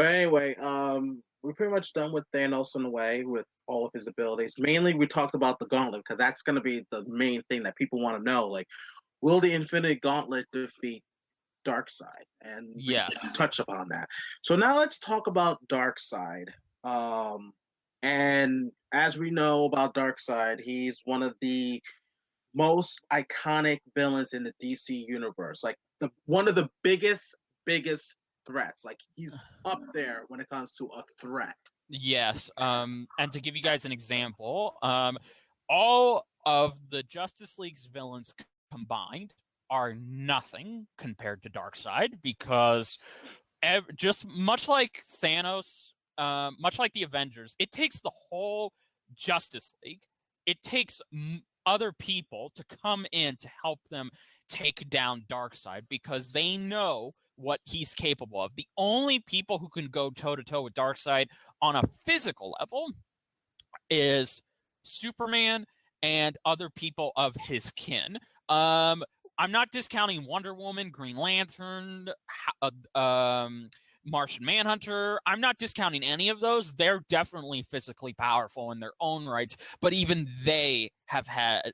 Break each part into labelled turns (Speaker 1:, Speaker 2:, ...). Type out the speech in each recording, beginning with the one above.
Speaker 1: But anyway, we're pretty much done with Thanos in a way with all of his abilities. Mainly, we talked about the Gauntlet because that's going to be the main thing that people want to know. Like, will the Infinite Gauntlet defeat Darkseid? And we
Speaker 2: Yes.
Speaker 1: touch upon that. So now let's talk about Darkseid. And as we know about Darkseid, he's one of the most iconic villains in the DC universe. Like one of the biggest threats. Like he's up there when it comes to a threat.
Speaker 2: Yes. And to give you guys an example, all of the Justice League's villains combined are nothing compared to Darkseid because just much like Thanos, much like the Avengers, it takes the whole Justice League. It takes other people to come in to help them take down Darkseid because they know what he's capable of. The only people who can go toe-to-toe with Darkseid on a physical level is Superman and other people of his kin. I'm not discounting Wonder Woman, Green Lantern, Martian Manhunter. I'm not discounting any of those. They're definitely physically powerful in their own rights, but even they have had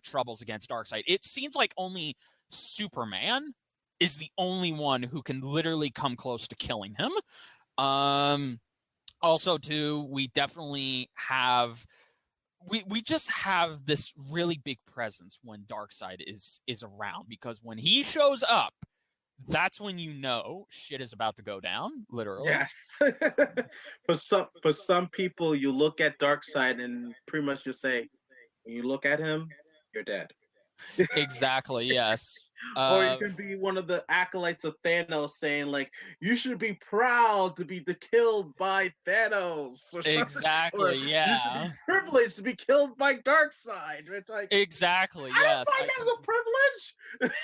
Speaker 2: troubles against Darkseid. It seems like only Superman is the only one who can literally come close to killing him. Also, too, we definitely have we just have this really big presence when Darkseid is around because when he shows up, that's when you know shit is about to go down, literally.
Speaker 1: Yes. For some people, you look at Darkseid and pretty much just say, when you look at him, you're dead.
Speaker 2: Exactly, yes.
Speaker 1: Or you can be one of the acolytes of Thanos saying, like, you should be proud to be killed by Thanos. Or
Speaker 2: exactly,
Speaker 1: or
Speaker 2: yeah.
Speaker 1: You should be privileged to be killed by Darkseid. It's like,
Speaker 2: exactly,
Speaker 1: I
Speaker 2: yes.
Speaker 1: don't find that as a privilege.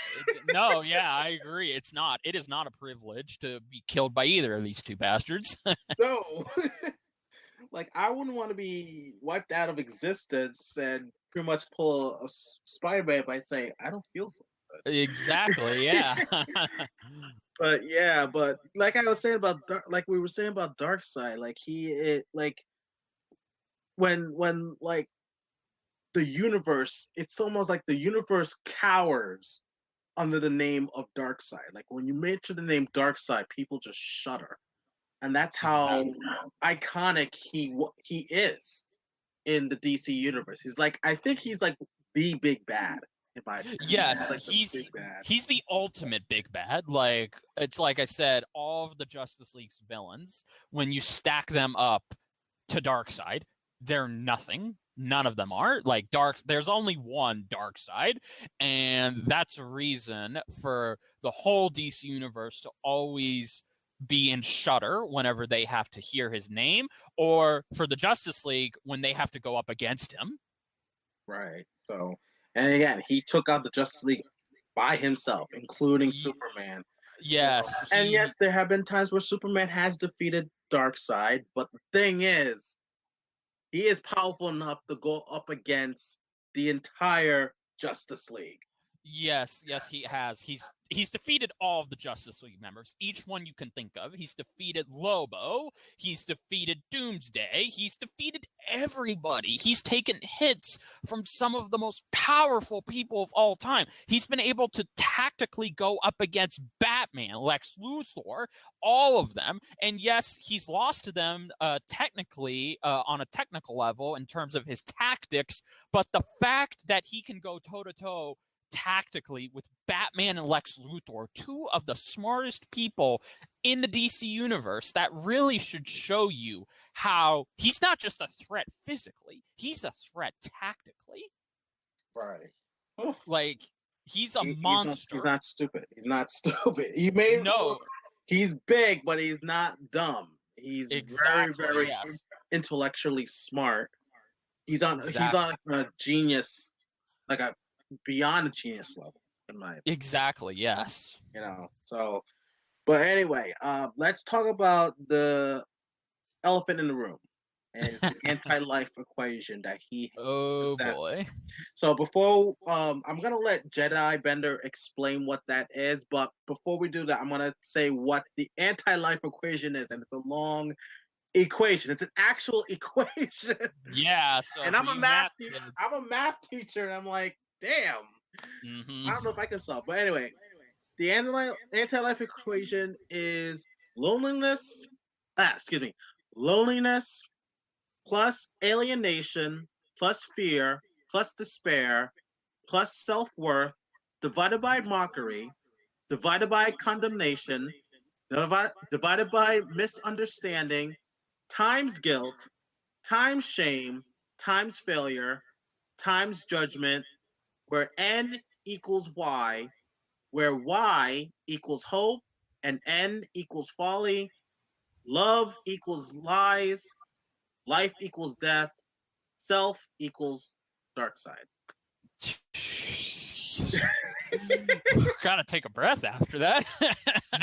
Speaker 2: No, yeah, I agree. It's not. It is not a privilege to be killed by either of these two bastards.
Speaker 1: No. Like, I wouldn't want to be wiped out of existence and pretty much pull a Spider-Man by saying, I don't feel so good.
Speaker 2: Exactly, yeah.
Speaker 1: but like I was saying about like we were saying about Darkseid, like like when like the universe, it's almost like the universe cowers under the name of Darkseid. Like when you mention the name Darkseid, people just shudder, and that's how iconic he is in the DC universe. He's like, I think he's like the big bad. In my opinion.
Speaker 2: Yes,
Speaker 1: like
Speaker 2: he's the ultimate big bad. Like it's like I said, all of the Justice League's villains, when you stack them up to Darkseid, they're nothing. None of them are like there's only one Darkseid, and that's a reason for the whole DC universe to always be in shudder whenever they have to hear his name, or for the Justice League when they have to go up against him.
Speaker 1: Right. So, and again, he took out the Justice League by himself, including Superman.
Speaker 2: Yes.
Speaker 1: And yes, there have been times where Superman has defeated Darkseid, but the thing is, he is powerful enough to go up against the entire Justice League.
Speaker 2: Yes, he has. He's defeated all of the Justice League members, each one you can think of. He's defeated Lobo, he's defeated Doomsday, he's defeated everybody. He's taken hits from some of the most powerful people of all time. He's been able to tactically go up against Batman, Lex Luthor, all of them. And yes, he's lost to them technically on a technical level in terms of his tactics, but the fact that he can go toe-to-toe tactically with Batman and Lex Luthor, two of the smartest people in the DC universe, that really should show you how he's not just a threat physically, he's a threat tactically.
Speaker 1: Right.
Speaker 2: Like, he's a monster.
Speaker 1: He's not stupid. He's not stupid. He's big, but he's not dumb. He's very intellectually smart. He's on a genius, like a beyond a genius level, in my opinion.
Speaker 2: Exactly, yes.
Speaker 1: So, but anyway, let's talk about the elephant in the room. and the anti-life equation that he
Speaker 2: Oh
Speaker 1: possesses.
Speaker 2: boy.
Speaker 1: So before I'm gonna let Jedi Bender explain what that is, but before we do that, I'm gonna say what the anti-life equation is, and it's a long equation. It's an actual equation.
Speaker 2: Yeah, so
Speaker 1: And
Speaker 2: for
Speaker 1: I'm a
Speaker 2: you
Speaker 1: math
Speaker 2: math
Speaker 1: teacher.
Speaker 2: kids.
Speaker 1: I'm a math teacher, and I'm like, damn. I don't know if I can solve. But anyway, the anti-life equation is loneliness. Excuse me. Loneliness plus alienation plus fear plus despair plus self-worth divided by mockery divided by condemnation divided by misunderstanding times guilt times shame times failure times judgment where n equals y where y equals hope and n equals folly love equals lies life equals death self equals dark side.
Speaker 2: Gotta take a breath after that.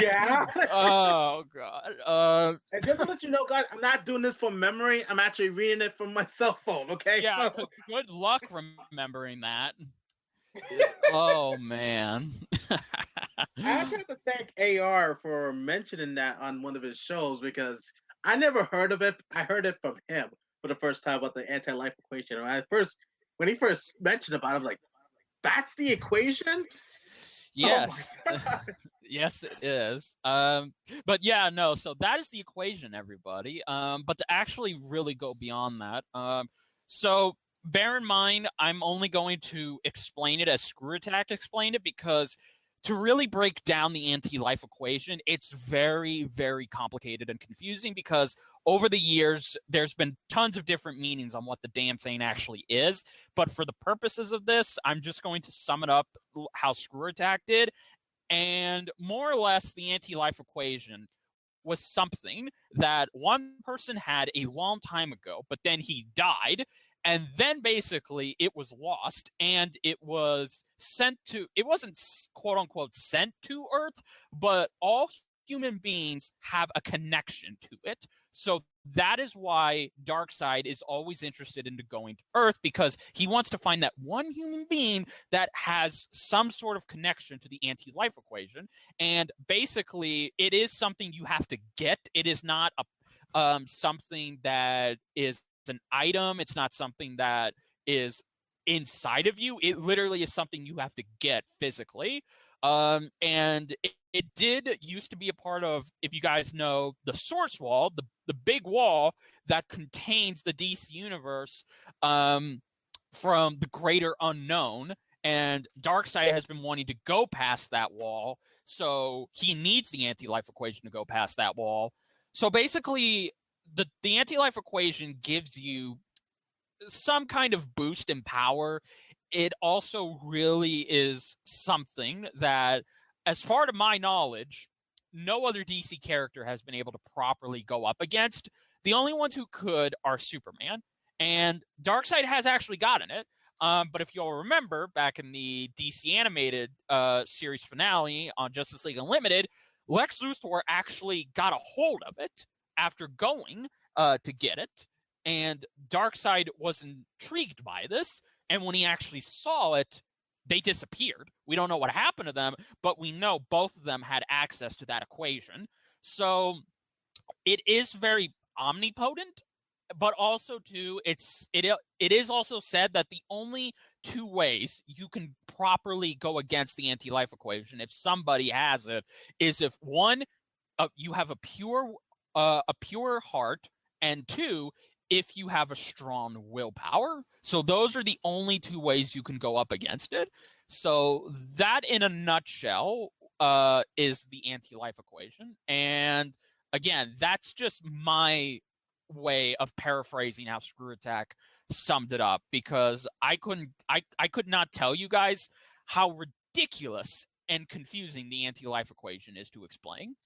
Speaker 1: Yeah.
Speaker 2: Oh god.
Speaker 1: And just to let you know, guys, I'm not doing this from memory. I'm actually reading it from my cell phone. Okay.
Speaker 2: Yeah,
Speaker 1: So
Speaker 2: because good luck remembering that. Oh man.
Speaker 1: I actually have to thank AR for mentioning that on one of his shows because I never heard of it. I heard it from him for the first time about the anti-life equation. When he first mentioned about it, I'm like, that's the equation?
Speaker 2: Yes.
Speaker 1: Oh my God.
Speaker 2: Yes, it is. But yeah, no, so that is the equation, everybody. But to actually really go beyond that, so bear in mind, I'm only going to explain it as ScrewAttack explained it because to really break down the anti-life equation, it's very, very complicated and confusing because over the years, there's been tons of different meanings on what the damn thing actually is. But for the purposes of this, I'm just going to sum it up how ScrewAttack did. And more or less, the anti-life equation was something that one person had a long time ago, but then he died. And then basically it was lost and it was sent to, it wasn't quote unquote sent to Earth, but all human beings have a connection to it. So that is why Darkseid is always interested into going to Earth because he wants to find that one human being that has some sort of connection to the anti-life equation. And basically, it is something you have to get. It is not a something that is an item. It's not something that is inside of you. It literally is something you have to get physically. And it did used to be a part of, if you guys know, the source wall, the big wall that contains the DC universe from the greater unknown. And Darkseid has been wanting to go past that wall, so he needs the anti-life equation to go past that wall. So basically, the anti-life equation gives you some kind of boost in power. It also really is something that, as far to my knowledge, no other DC character has been able to properly go up against. The only ones who could are Superman, and Darkseid has actually gotten it. But if you'll remember, back in the DC animated series finale on Justice League Unlimited, Lex Luthor actually got a hold of it after going to get it, and Darkseid was intrigued by this. And when he actually saw it, they disappeared. We don't know what happened to them, but we know both of them had access to that equation. So it is very omnipotent, but also too, it is also said that the only two ways you can properly go against the anti-life equation, if somebody has it, is if one, you have a pure heart, and two, if you have a strong willpower. So those are the only two ways you can go up against it. So that, in a nutshell, is the anti-life equation. And again, that's just my way of paraphrasing how ScrewAttack summed it up, because I could not tell you guys how ridiculous and confusing the anti-life equation is to explain.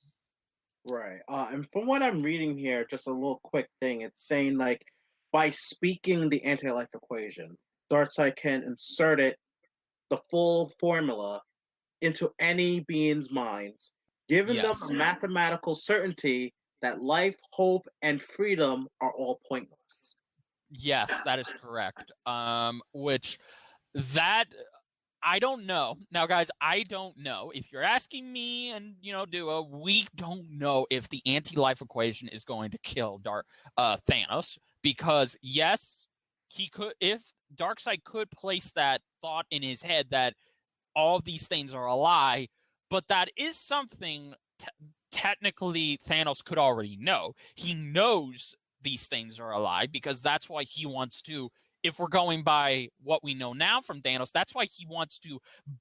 Speaker 1: Right. And from what I'm reading here, just a little quick thing, it's saying like by speaking the anti-life equation, Darkseid can insert it, the full formula, into any being's minds, giving them
Speaker 2: Yes.
Speaker 1: a mathematical certainty that life, hope, and freedom are all pointless.
Speaker 2: Yes, that is correct. Which that I don't know. Now, guys, I don't know. If you're asking me and Duo, we don't know if the anti-life equation is going to kill Thanos, because yes, he could. If Darkseid could place that thought in his head that all of these things are a lie, but that is something technically Thanos could already know. He knows these things are a lie because that's why he wants to, if we're going by what we know now from Thanos, that's why he wants to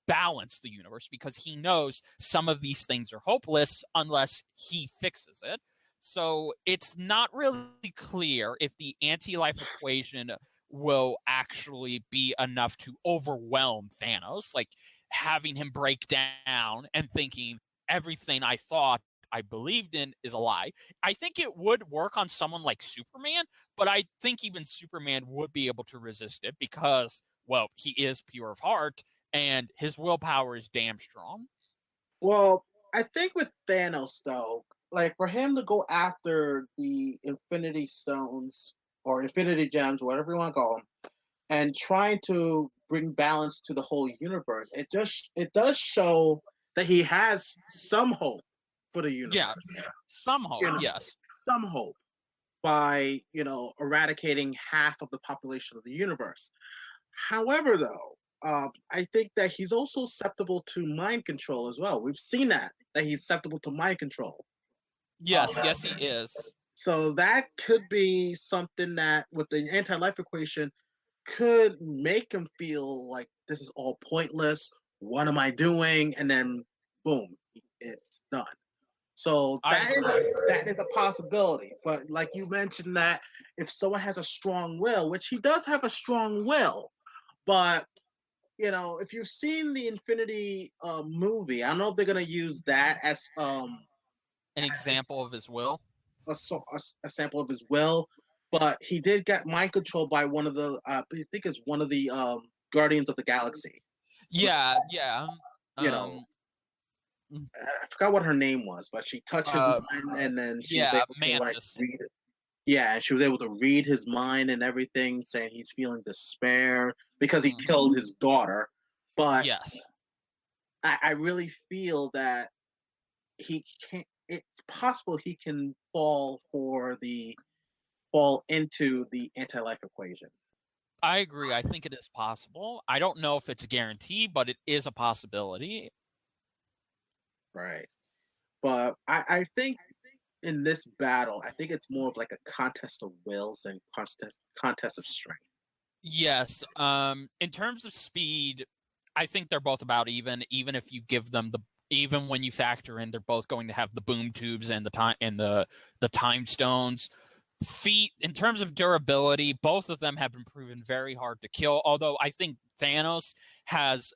Speaker 2: balance the universe, because he knows some of these things are hopeless unless he fixes it. So it's not really clear if the anti-life equation will actually be enough to overwhelm Thanos, like having him break down and thinking everything I thought I believed in is a lie. I think it would work on someone like Superman, but I think even Superman would be able to resist it because, well, he is pure of heart and his willpower is damn strong.
Speaker 1: Well, I think with Thanos though, like for him to go after the Infinity Stones or Infinity Gems, whatever you want to call them, and trying to bring balance to the whole universe, it does show that he has some hope for the universe.
Speaker 2: Yeah, some hope, yes.
Speaker 1: Some hope by eradicating half of the population of the universe. However, though, I think that he's also susceptible to mind control as well. We've seen that he's susceptible to mind control.
Speaker 2: Yes, yes, he is.
Speaker 1: So that could be something that, with the anti-life equation, could make him feel like this is all pointless. What am I doing? And then, boom, it's done. So that is a possibility. But like you mentioned, that if someone has a strong will, which he does have a strong will, but if you've seen the Infinity movie, I don't know if they're gonna use that as
Speaker 2: an example of his will.
Speaker 1: A sample of his will, but he did get mind controlled by one of the I think it's one of the Guardians of the Galaxy.
Speaker 2: Yeah, yeah.
Speaker 1: I forgot what her name was, but she touched his mind, and then she was able to read it. Yeah, and she was able to read his mind and everything, saying he's feeling despair because he killed his daughter. But
Speaker 2: yes,
Speaker 1: I really feel that he can't. It's possible he can fall into the anti-life equation.
Speaker 2: I agree. I think it is possible. I don't know if it's a guarantee, but it is a possibility.
Speaker 1: Right. But I think in this battle, I think it's more of like a contest of wills and contest of strength.
Speaker 2: Yes. In terms of speed, I think they're both about even if you give them even when you factor in they're both going to have the boom tubes and the time stones. Feet, in terms of durability, both of them have been proven very hard to kill, although I think Thanos has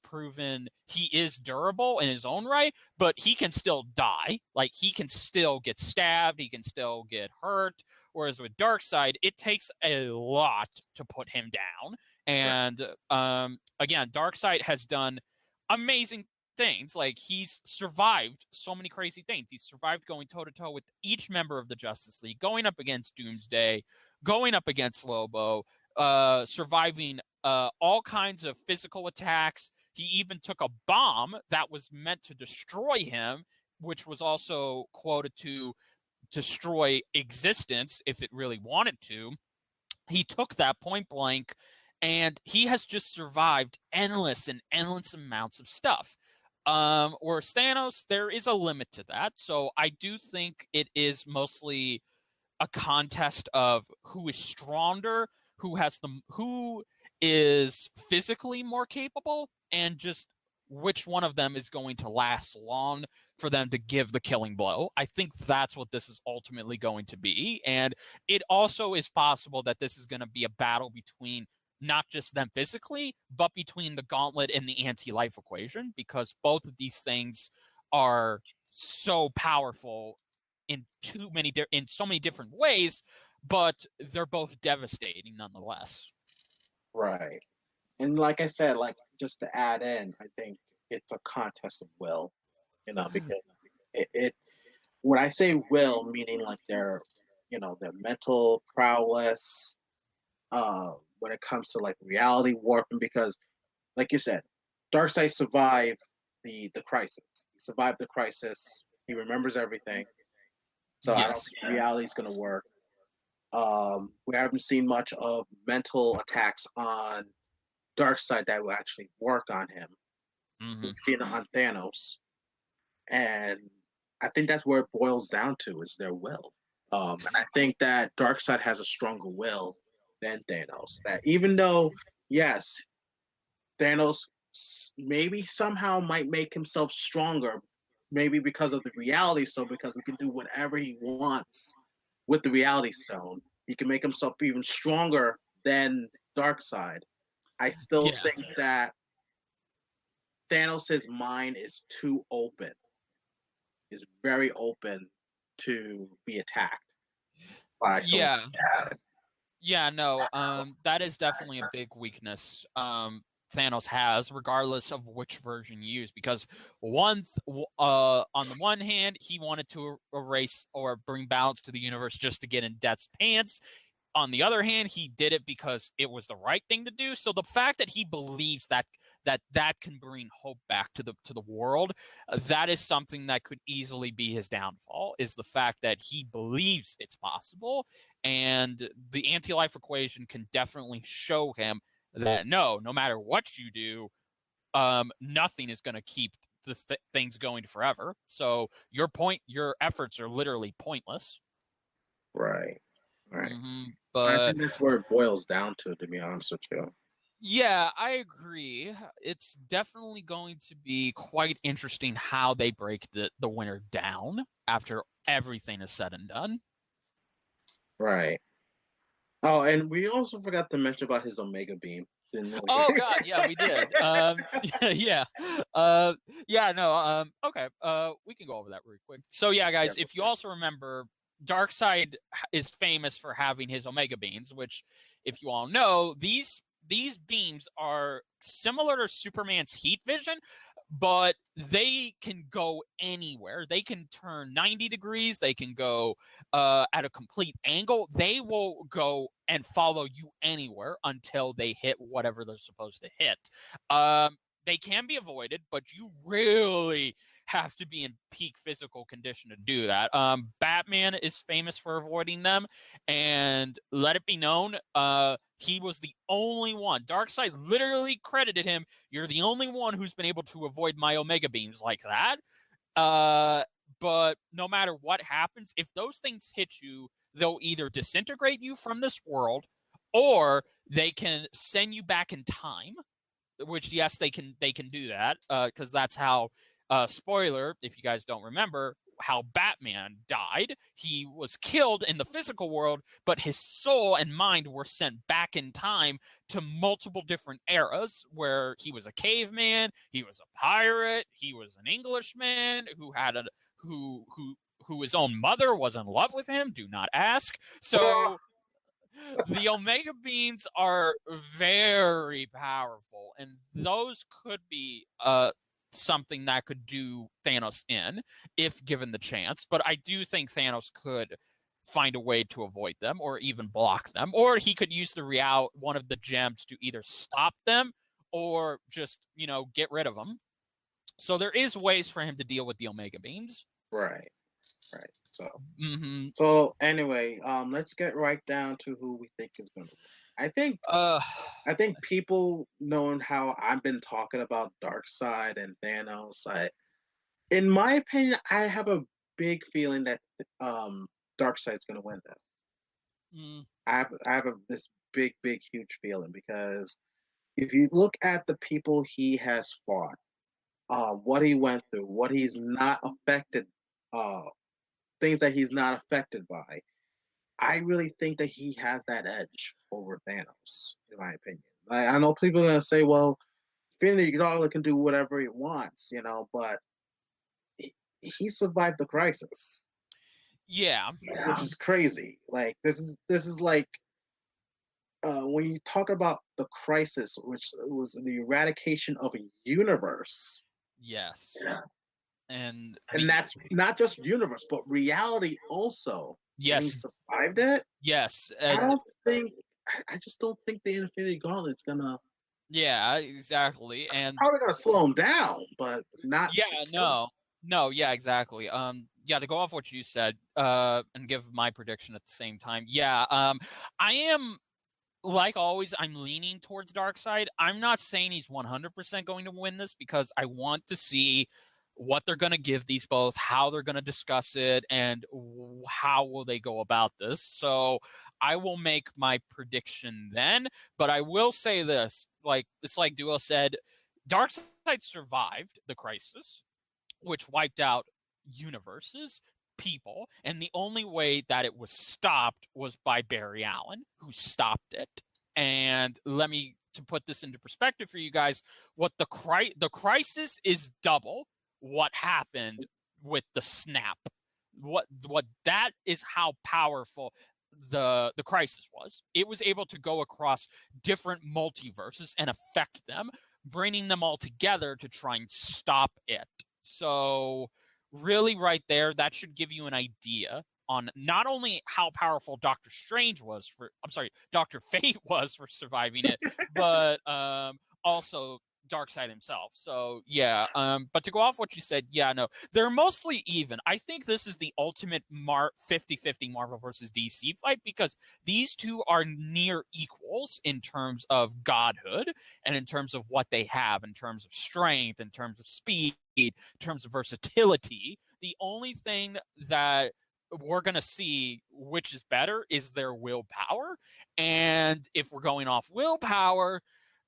Speaker 2: proven he is durable in his own right, but he can still die. Like, he can still get stabbed, he can still get hurt, whereas with Darkseid, it takes a lot to put him down. And again, Darkseid has done amazing things. Like, he's survived so many crazy things. He's survived going toe-to-toe with each member of the Justice League, going up against Doomsday, going up against Lobo, surviving all kinds of physical attacks. He even took a bomb that was meant to destroy him, which was also quoted to destroy existence if it really wanted to. He took that point blank, and he has just survived endless amounts of stuff. Or Thanos, there is a limit to that. So I do think it is mostly a contest of who is stronger, who is physically more capable, and just which one of them is going to last long for them to give the killing blow. I think that's what this is ultimately going to be. And it also is possible that this is going to be a battle between not just them physically, but between the gauntlet and the anti-life equation, because both of these things are so powerful in so many different ways, but they're both devastating nonetheless.
Speaker 1: Right. And like I said, like, just to add in, I think it's a contest of will, because it when I say will, meaning like their, their mental prowess, when it comes to like reality warping, because like you said, Darkseid survived the crisis. He survived the crisis. He remembers everything. So I don't
Speaker 2: Yes.
Speaker 1: think reality is going to work. We haven't seen much of mental attacks on Darkseid that will actually work on him.
Speaker 2: Mm-hmm.
Speaker 1: We've seen it on Thanos, and I think that's where it boils down to is their will. And I think that Darkseid has a stronger will than Thanos. That even though, yes, Thanos maybe somehow might make himself stronger, maybe because of the reality stone, because he can do whatever he wants with the reality stone. He can make himself even stronger than Darkseid. I still
Speaker 2: Yeah.
Speaker 1: think that Thanos' mind is too open, is very open to be attacked by someone.
Speaker 2: Yeah. Yeah, no, that is definitely a big weakness Thanos has, regardless of which version you use. Because on the one hand, he wanted to erase or bring balance to the universe just to get in Death's pants. On the other hand, he did it because it was the right thing to do. So the fact that he believes that can bring hope back to the world, that is something that could easily be his downfall. Is the fact that he believes it's possible, and the anti-life equation can definitely show him that no matter what you do, nothing is going to keep the things going forever. So your efforts are literally pointless.
Speaker 1: Right, right.
Speaker 2: Mm-hmm.
Speaker 1: So I
Speaker 2: But
Speaker 1: think that's where it boils down to be honest with you.
Speaker 2: yeah, I agree. It's definitely going to be quite interesting how they break the winner down after everything is said and done.
Speaker 1: Right. Oh, and we also forgot to mention about his Omega Beam. Didn't
Speaker 2: Oh
Speaker 1: we?
Speaker 2: God, yeah, we did. Yeah, yeah, no, okay, we can go over that really quick. So yeah,
Speaker 1: Yeah.
Speaker 2: guys, if you also remember, Darkseid is famous for having his Omega beams, which, if you all know, these beams are similar to Superman's heat vision, but they can go anywhere. They can turn 90 degrees. They can go at a complete angle. They will go and follow you anywhere until they hit whatever they're supposed to hit. They can be avoided, but you really have to be in peak physical condition to do that. Batman is famous for avoiding them, and let it be known, he was the only one. Darkseid literally credited him. You're the only one who's been able to avoid my Omega beams like that. But no matter what happens, if those things hit you, they'll either disintegrate you from this world, or they can send you back in time. Which, yes, they can do that, because that's how. Spoiler, if you guys don't remember, how Batman died. He was killed in the physical world, but his soul and mind were sent back in time to multiple different eras where he was a caveman, he was a pirate, he was an Englishman who had a who his own mother was in love with him. Do not ask. So the Omega beams are very powerful, and those could be something that could do Thanos in if given the chance. But I do think Thanos could find a way to avoid them or even block them, or he could use one of the gems to either stop them or just get rid of them. So there is ways for him to deal with the Omega beams.
Speaker 1: Right. Right. So
Speaker 2: Mm-hmm.
Speaker 1: so anyway, let's get right down to who we think is gonna win. I think people knowing how I've been talking about Darkseid and Thanos, in my opinion, I have a big feeling that Darkseid's gonna win this.
Speaker 2: Mm,
Speaker 1: I have this big huge feeling because if you look at the people he has fought, what he went through, what he's not affected, uh, things that he's not affected by, I really think that he has that edge over Thanos, in my opinion. I know people are gonna say, "Well, Infinity Gauntlet can do whatever he wants," but he survived the crisis,
Speaker 2: yeah.
Speaker 1: which is crazy. Like this is like when you talk about the crisis, which was the eradication of a universe.
Speaker 2: Yes. And
Speaker 1: that's not just universe, but reality also. And he
Speaker 2: yes,
Speaker 1: survived it.
Speaker 2: yes,
Speaker 1: I
Speaker 2: and
Speaker 1: don't think. I just don't think the Infinity Gauntlet's gonna.
Speaker 2: yeah, exactly. And
Speaker 1: Probably gonna slow him down, but not.
Speaker 2: yeah,
Speaker 1: To kill him.
Speaker 2: no, yeah, exactly. Yeah, to go off what you said, and give my prediction at the same time. Yeah, I am, like always, I'm leaning towards Darkseid. I'm not saying he's 100% going to win this because I want to see what they're going to give these both, how they're going to discuss it, and how will they go about this. So I will make my prediction then, but I will say this, like it's like Duo said, Darkseid survived the crisis, which wiped out universes, people, and the only way that it was stopped was by Barry Allen, who stopped it. And let me to put this into perspective for you guys, what the crisis is double what happened with the snap. What that is how powerful the crisis was. It was able to go across different multiverses and affect them, bringing them all together to try and stop it. So really right there, that should give you an idea on not only how powerful Doctor Strange was for, I'm sorry, Doctor Fate was for surviving it, but also Darkseid himself. So yeah, but to go off what you said, yeah, no, they're mostly even. I think this is the ultimate 50-50 Marvel versus DC fight because these two are near equals in terms of godhood and in terms of what they have, in terms of strength, in terms of speed, in terms of versatility. The only thing that we're going to see which is better is their willpower. And if we're going off willpower,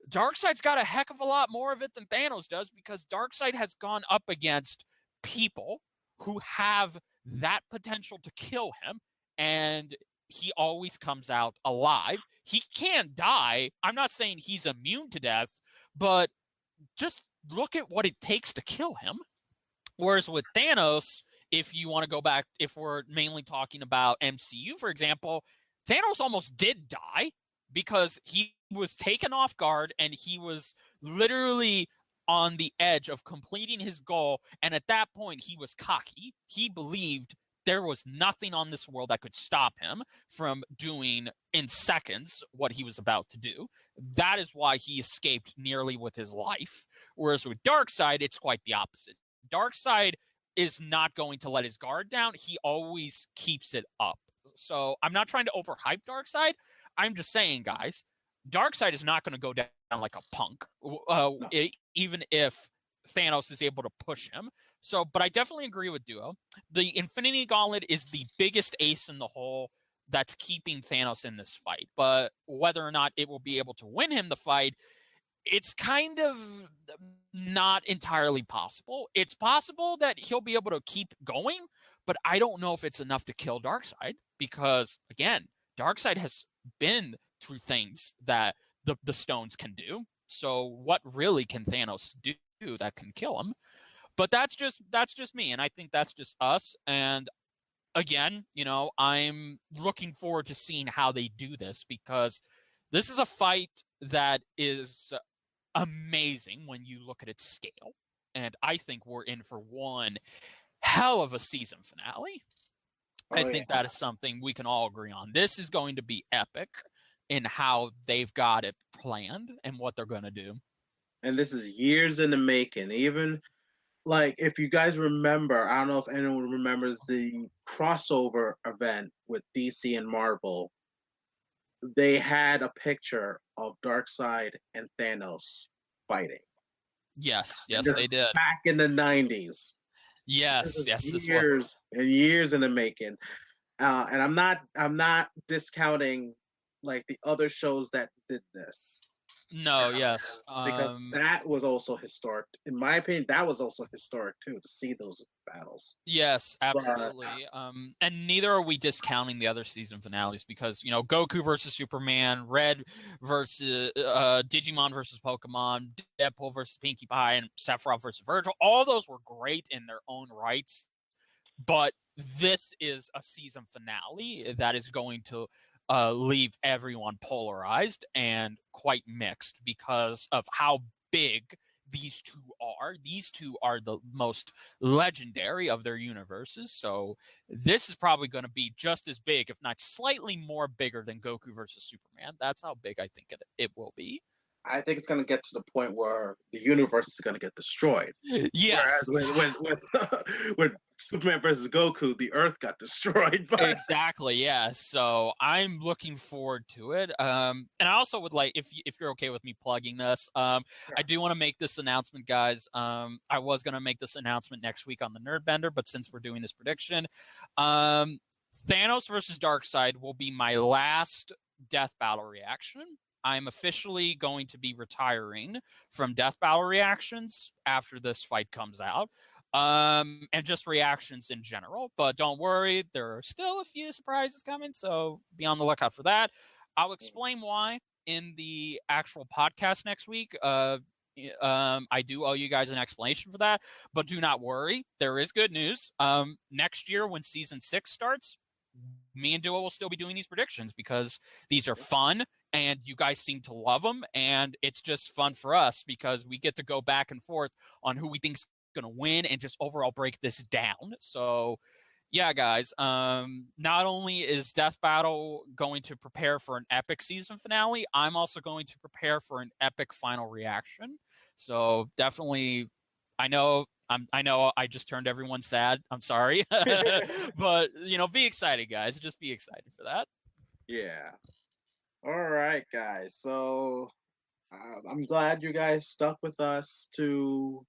Speaker 2: Darkseid's got a heck of a lot more of it than Thanos does because Darkseid has gone up against people who have that potential to kill him, and he always comes out alive. He can die. I'm not saying he's immune to death, but just look at what it takes to kill him. Whereas with Thanos, if you want to go back, if we're mainly talking about MCU, for example, Thanos almost did die because he was taken off guard and he was literally on the edge of completing his goal. And at that point, he was cocky. He believed there was nothing on this world that could stop him from doing in seconds what he was about to do. That is why he escaped nearly with his life. Whereas with Darkseid, it's quite the opposite. Darkseid is not going to let his guard down. He always keeps it up. So I'm not trying to overhype Darkseid. I'm just saying, guys, Darkseid is not going to go down like a punk, even if Thanos is able to push him. So, but I definitely agree with Duo. The Infinity Gauntlet is the biggest ace in the hole that's keeping Thanos in this fight. But whether or not it will be able to win him the fight, it's kind of not entirely possible. It's possible that he'll be able to keep going, but I don't know if it's enough to kill Darkseid because, again, Darkseid has been through things that the stones can do. So what really can Thanos do that can kill him? But that's just me, and I think that's just us. And again, you know, I'm looking forward to seeing how they do this because this is a fight that is amazing when you look at its scale. And I think we're in for one hell of a season finale. I think that is something we can all agree on. This is going to be epic in how they've got it planned and what they're going to do.
Speaker 1: And this is years in the making. Even like if you guys remember, I don't know if anyone remembers the crossover event with DC and Marvel. They had a picture of Darkseid and Thanos fighting.
Speaker 2: Yes,
Speaker 1: This
Speaker 2: they did.
Speaker 1: Back in the 90s.
Speaker 2: Yes,
Speaker 1: Years and years in the making. And I'm not discounting like the other shows that did this.
Speaker 2: No, yes.
Speaker 1: Because that was also historic. In my opinion, that was also historic too, to see those battles.
Speaker 2: Yes, absolutely. And neither are we discounting the other season finales because, you know, Goku versus Superman, Red versus Digimon versus Pokemon, Deadpool versus Pinkie Pie, and Sephiroth versus Virgil. All those were great in their own rights. But this is a season finale that is going to leave everyone polarized and quite mixed because of how big these two are. These two are the most legendary of their universes. So this is probably going to be just as big, if not slightly more bigger than Goku versus Superman. That's how big I think it will be.
Speaker 1: I think it's going to get to the point where the universe is going to get destroyed.
Speaker 2: Yes.
Speaker 1: Whereas when Superman versus Goku, the Earth got destroyed.
Speaker 2: Exactly. Yeah. So I'm looking forward to it. And I also would like, if you're okay with me plugging this, I do want to make this announcement, guys. I was going to make this announcement next week on the Nerd Bender, but since we're doing this prediction, Thanos versus Darkseid will be my last Death Battle reaction. I'm officially going to be retiring from Death Battle reactions after this fight comes out, and just reactions in general. But don't worry, there are still a few surprises coming, so be on the lookout for that. I'll explain why in the actual podcast next week. I do owe you guys an explanation for that, but do not worry. There is good news. Next year, when season 6 starts, me and Duo will still be doing these predictions because these are fun and you guys seem to love them. And it's just fun for us because we get to go back and forth on who we think's going to win and just overall break this down. So yeah, guys, not only is Death Battle going to prepare for an epic season finale, I'm also going to prepare for an epic final reaction. So definitely, I know I just turned everyone sad. I'm sorry. But, be excited, guys. Just be excited for that.
Speaker 1: Yeah. All right, guys. So I'm glad you guys stuck with us to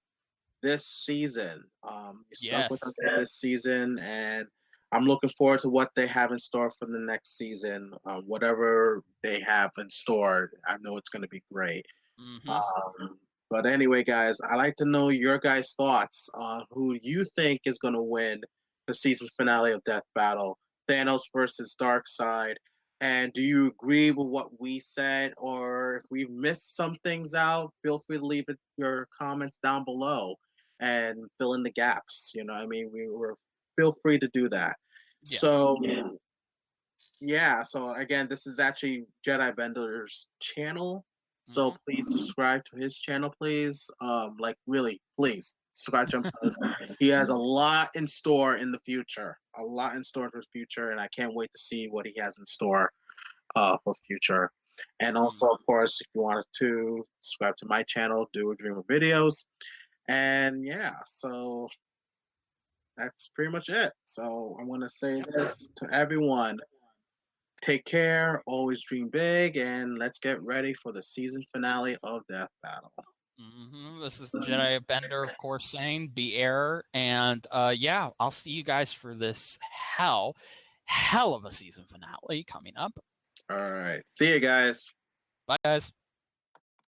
Speaker 1: this season. You stuck with us this season, and I'm looking forward to what they have in store for the next season. Whatever they have in store, I know it's going to be great.
Speaker 2: Mm-hmm.
Speaker 1: But anyway, guys, I'd like to know your guys' thoughts on who you think is going to win the season finale of Death Battle, Thanos versus Darkseid. And do you agree with what we said, or if we've missed some things out, feel free to leave your comments down below and fill in the gaps. I mean, feel free to do that.
Speaker 2: Yes.
Speaker 1: So yeah. So again, this is actually Jedi Bender's channel. So please subscribe to his channel, please. Really, please subscribe to him. He has a lot in store in the future. A lot in store for the future, and I can't wait to see what he has in store for future. And also, of course, if you wanted to subscribe to my channel, Do a Dream of Videos. And yeah, so that's pretty much it. So I want to say this to everyone. Take care, always dream big, and let's get ready for the season finale of Death Battle.
Speaker 2: Mm-hmm. This is the Jedi Bender, of course, saying be error. And yeah, I'll see you guys for this hell of a season finale coming up.
Speaker 1: All right. See you guys.
Speaker 2: Bye, guys.